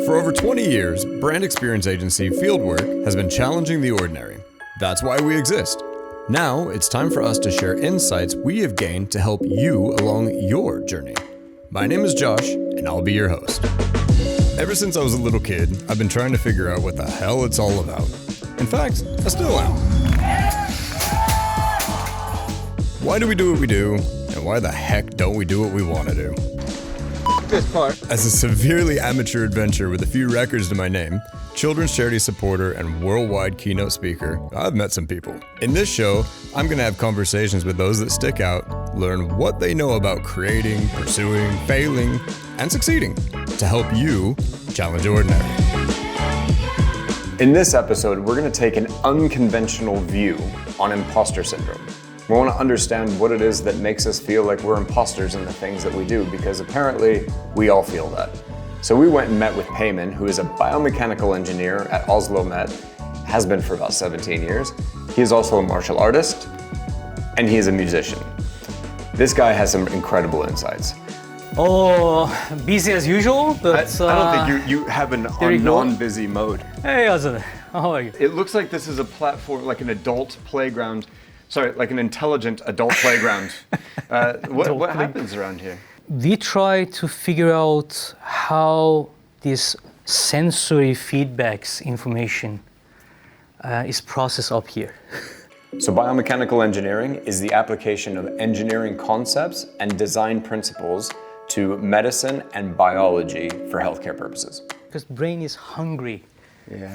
For over 20 years, brand experience agency Fieldwork has been challenging the ordinary. That's why we exist. Now, it's time for us to share insights we have gained to help you along your journey. My name is Josh, and I'll be your host. Ever since I was a little kid, I've been trying to figure out what the hell it's all about. In fact, I still am. Why do we do what we do, and why the heck don't we do what we want to do? This part. As a severely amateur adventurer with a few records to my name, children's charity supporter and worldwide keynote speaker, I've met some people. In this show, I'm going to have conversations with those that stick out, learn what they know about creating, pursuing, failing, and succeeding to help you challenge ordinary. In this episode, we're going to take an unconventional view on imposter syndrome. We want to understand what it is that makes us feel like we're imposters in the things that we do, because apparently we all feel that. So we went and met with Peyman, who is a biomechanical engineer at OsloMet, has been for about 17 years. He is also a martial artist, and he is a musician. This guy has some incredible insights. Oh, busy as usual, but I don't think you have a non-busy mode. Hey, Ozan, how are you? It looks like this is a platform, like an adult playground. Sorry, like an intelligent adult playground. What happens around here? We try to figure out how this sensory feedbacks information is processed up here. So biomechanical engineering is the application of engineering concepts and design principles to medicine and biology for healthcare purposes. Because brain is hungry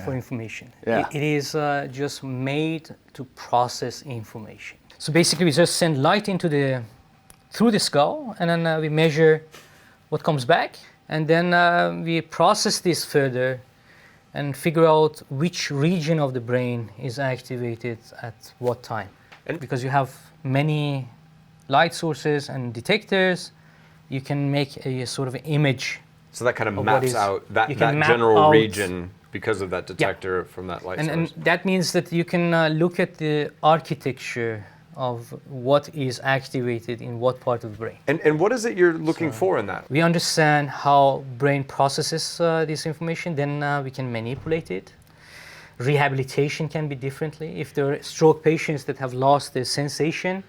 for information. Yeah. It is just made to process information. So basically we just send light through the skull, and then we measure what comes back, and then we process this further and figure out which region of the brain is activated at what time. And because you have many light sources and detectors, you can make a sort of image. So that kind of maps out that general region because of that detector from that light source. And that means that you can look at the architecture of what is activated in what part of the brain. And what is it you're looking for in that? We understand how brain processes this information, then we can manipulate it. Rehabilitation can be differently. If there are stroke patients that have lost their sensation,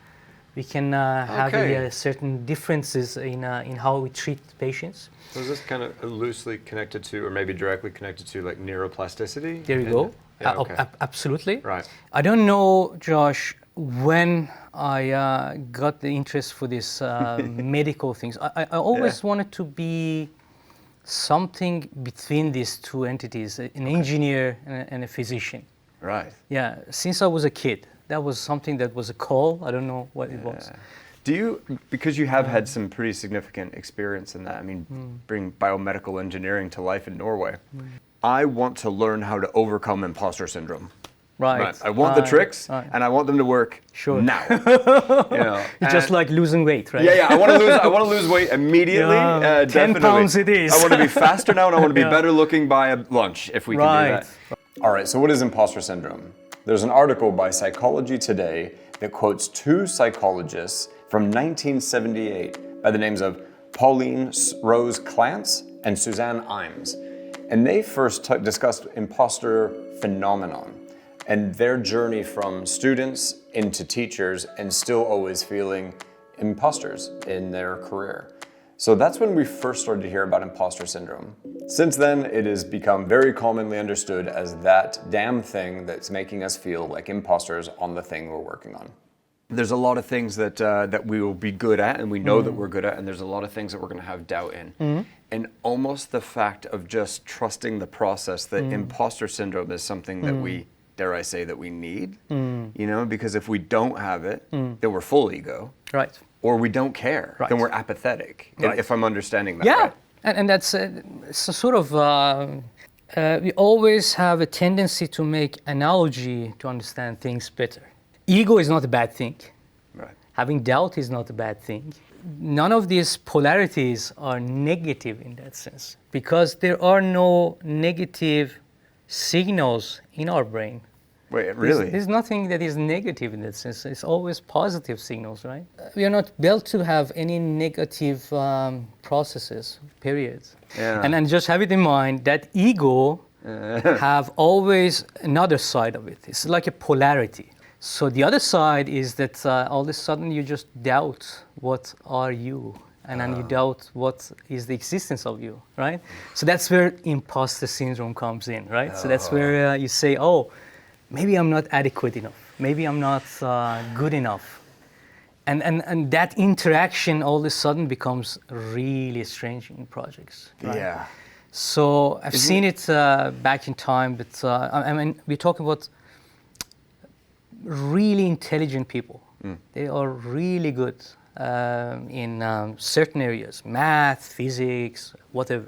we can have certain differences in how we treat patients. So is this kind of loosely connected to, or maybe directly connected to, like neuroplasticity? There you go. Yeah, okay. Absolutely. Right. I don't know, Josh, when I got the interest for this medical things. I always wanted to be something between these two entities, an engineer and a physician. Right. Yeah, since I was a kid. That was something that was a call. I don't know what it was. Do you, because you have had some pretty significant experience in that, I mean, bring biomedical engineering to life in Norway. I want to learn how to overcome imposter syndrome. Right. I want the tricks, and I want them to work now. Just like losing weight, right? Yeah. I want to lose weight immediately. 10 definitely. pounds it is. I want to be faster now, and I want to be better looking by lunch if we can do that. All right. So what is imposter syndrome? There's an article by Psychology Today that quotes two psychologists from 1978 by the names of Pauline Rose Clance and Suzanne Imes. And they first discussed imposter phenomenon and their journey from students into teachers and still always feeling imposters in their career. So that's when we first started to hear about imposter syndrome. Since then, it has become very commonly understood as that damn thing that's making us feel like imposters on the thing we're working on. There's a lot of things that we will be good at, and we know that we're good at, and there's a lot of things that we're going to have doubt in. And almost the fact of just trusting the process, that imposter syndrome is something that we, dare I say, that we need, because if we don't have it, then we're full ego. Right. Or we don't care, then we're apathetic, if I'm understanding that right. And that's it's a sort of, we always have a tendency to make analogy to understand things better. Ego is not a bad thing. Right. Having doubt is not a bad thing. None of these polarities are negative in that sense, because there are no negative signals in our brain Wait, really? There's nothing that is negative in that sense. It's always positive signals, right? We are not built to have any negative processes, periods. Yeah. And just have it in mind that ego have always another side of it. It's like a polarity. So the other side is that all of a sudden you just doubt what are you, and then you doubt what is the existence of you, right? So that's where imposter syndrome comes in, right? So that's where you say, oh, maybe I'm not adequate enough. Maybe I'm not good enough. And that interaction all of a sudden becomes really strange in projects. Right? Yeah. So I've seen it back in time, but I mean, we're talking about really intelligent people. They are really good in certain areas, math, physics, whatever.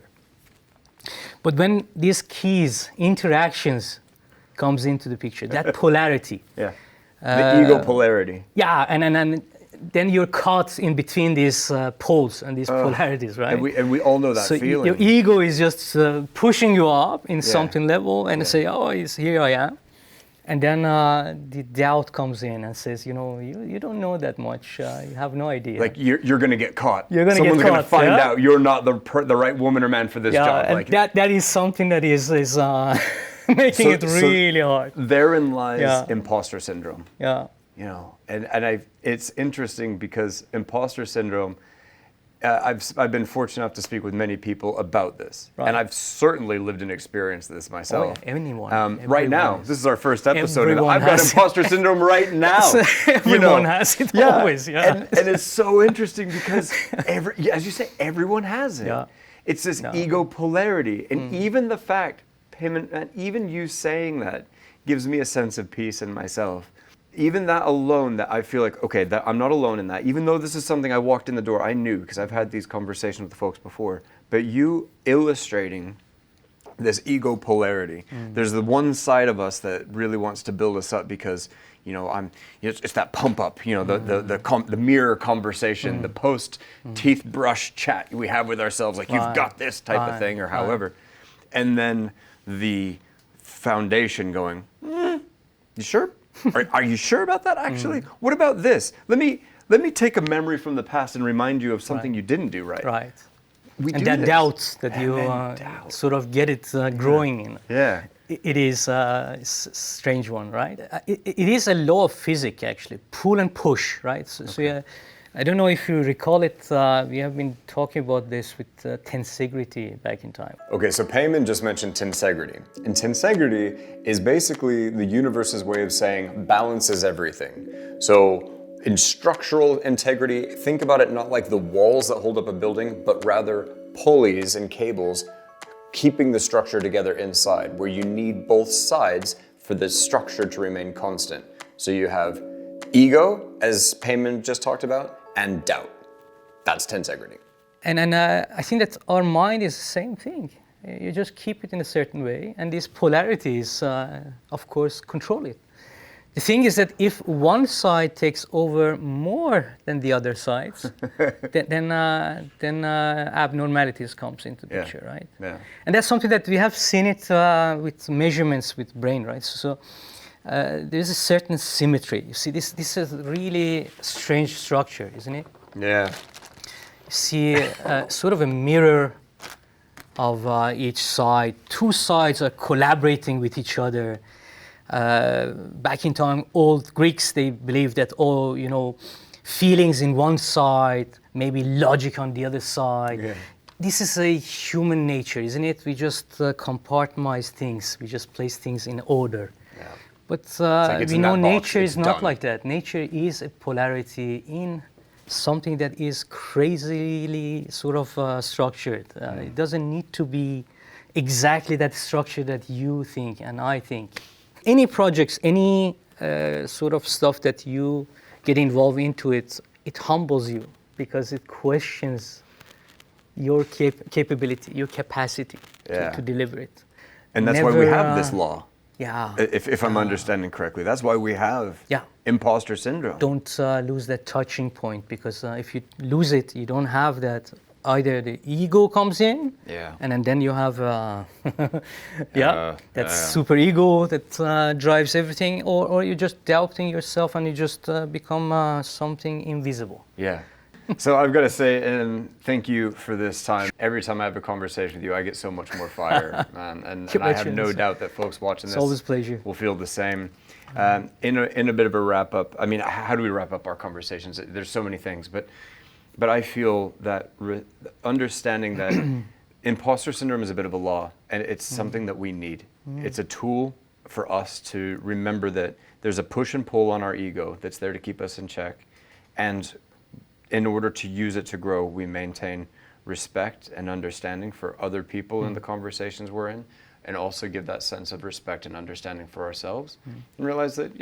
But when these keys, interactions, comes into the picture, that polarity. Yeah. The ego polarity. Yeah, and then you're caught in between these poles and these polarities, right? And we all know that so feeling. Your ego is just pushing you up in something level and say, oh, here I am. And then the doubt comes in and says, you know, you don't know that much. You have no idea. Like you're going to get caught. You're going to get caught. Someone's going to find out you're not the right woman or man for this job. And like, that is something that is making it really hard. Therein lies imposter syndrome. Yeah. You know, and it's interesting because imposter syndrome, I've been fortunate enough to speak with many people about this, and I've certainly lived and experienced this myself. Oh, yeah. Anyone. Right now, this is our first episode, and Everyone I've got has imposter syndrome right now. Everyone has it always, And it's so interesting because as you say, everyone has it. Yeah. It's this ego polarity, and even the fact, Peyman, and even you saying that gives me a sense of peace in myself. Even that alone, that I feel like, okay, that I'm not alone in that. Even though this is something I walked in the door, I knew, because I've had these conversations with the folks before. But you illustrating this ego polarity. There's the one side of us that really wants to build us up because, you know, it's that pump up, you know, the mirror conversation, the post teeth brush chat we have with ourselves, like you've got this type of thing, or however. And then the foundation going, you sure? Are you sure about that, actually? What about this? Let me take a memory from the past and remind you of something you didn't do right. Right. And that doubt that you sort of get it growing in. Yeah. It is a strange one, right? It is a law of physics, actually, pull and push, right? So I don't know if you recall it, we have been talking about this with tensegrity back in time. Okay, so Peyman just mentioned tensegrity. And tensegrity is basically the universe's way of saying balance is everything. So in structural integrity, think about it not like the walls that hold up a building, but rather pulleys and cables keeping the structure together inside, where you need both sides for the structure to remain constant. So you have ego, as Peyman just talked about, and doubt. That's tensegrity. And I think that our mind is the same thing. You just keep it in a certain way, and these polarities, of course, control it. The thing is that if one side takes over more than the other sides, then abnormalities comes into the picture, right? Yeah. And that's something that we have seen it with measurements with brain, right? So there's a certain symmetry. You see, this is a really strange structure, isn't it? Yeah. You see sort of a mirror of each side. Two sides are collaborating with each other. Back in time, old Greeks, they believed that feelings in one side, maybe logic on the other side. Yeah. This is a human nature, isn't it? We just compartmentalize things. We just place things in order. Yeah. But we know nature is not like that. Nature is a polarity in something that is crazily sort of structured. It doesn't need to be exactly that structure that you think and I think. Any projects, any sort of stuff that you get involved into it humbles you because it questions your capability, your capacity to deliver it. And that's why we have this law. Yeah. If I'm understanding correctly, that's why we have imposter syndrome. Don't lose that touching point, because if you lose it, you don't have that either the ego comes in, Yeah. and then you have that super ego that drives everything, or you're just doubting yourself and you just become something invisible. Yeah. So I've got to say, and thank you for this time. Every time I have a conversation with you, I get so much more fire, man. And I have no doubt that folks watching this always a pleasure. will feel the same. In a bit of a wrap up, I mean, how do we wrap up our conversations? There's so many things, but I feel that understanding that imposter syndrome is a bit of a law, and it's something that we need. It's a tool for us to remember that there's a push and pull on our ego that's there to keep us in check, and in order to use it to grow, we maintain respect and understanding for other people in the conversations we're in, and also give that sense of respect and understanding for ourselves, and realize that,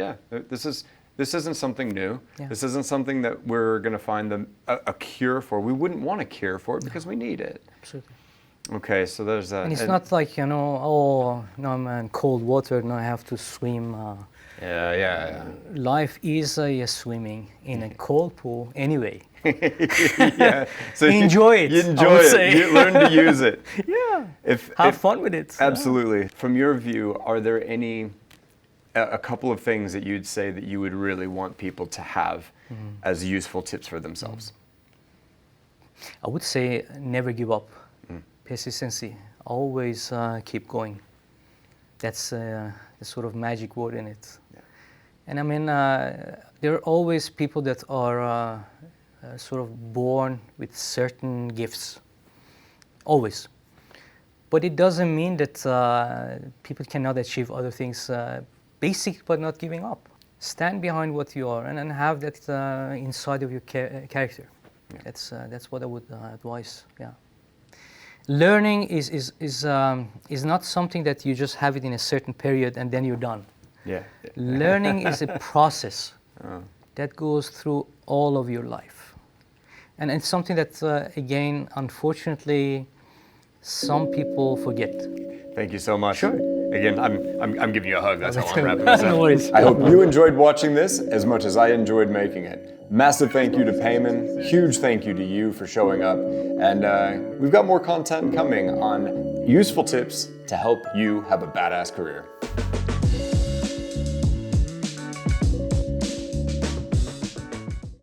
this isn't something new. Yeah. This isn't something that we're going to find a cure for. We wouldn't want a cure for it because we need it. Absolutely. Okay, so there's that. And it's not like, I'm in cold water, now I have to swim. Life is swimming in a cold pool anyway. Yeah. So enjoy it. You enjoy it. You learn to use it. Yeah. Have fun with it. Absolutely. From your view, are there a couple of things that you'd say that you would really want people to have as useful tips for themselves? I would say never give up. Persistency. Always keep going. That's the sort of magic word in it. Yeah. And I mean, there are always people that are sort of born with certain gifts. Always. But it doesn't mean that people cannot achieve other things. Basic, but not giving up. Stand behind what you are, and then have that inside of your character. Yeah. That's what I would advise. Yeah. Learning is not something that you just have it in a certain period and then you're done. Yeah. Learning is a process that goes through all of your life, and it's something that again, unfortunately, some people forget. Thank you so much. Sure. Again, I'm giving you a hug. That's how I'm wrapping this up. No worries. I hope you enjoyed watching this as much as I enjoyed making it. Massive thank you to Peyman. Huge thank you to you for showing up. And we've got more content coming on useful tips to help you have a badass career.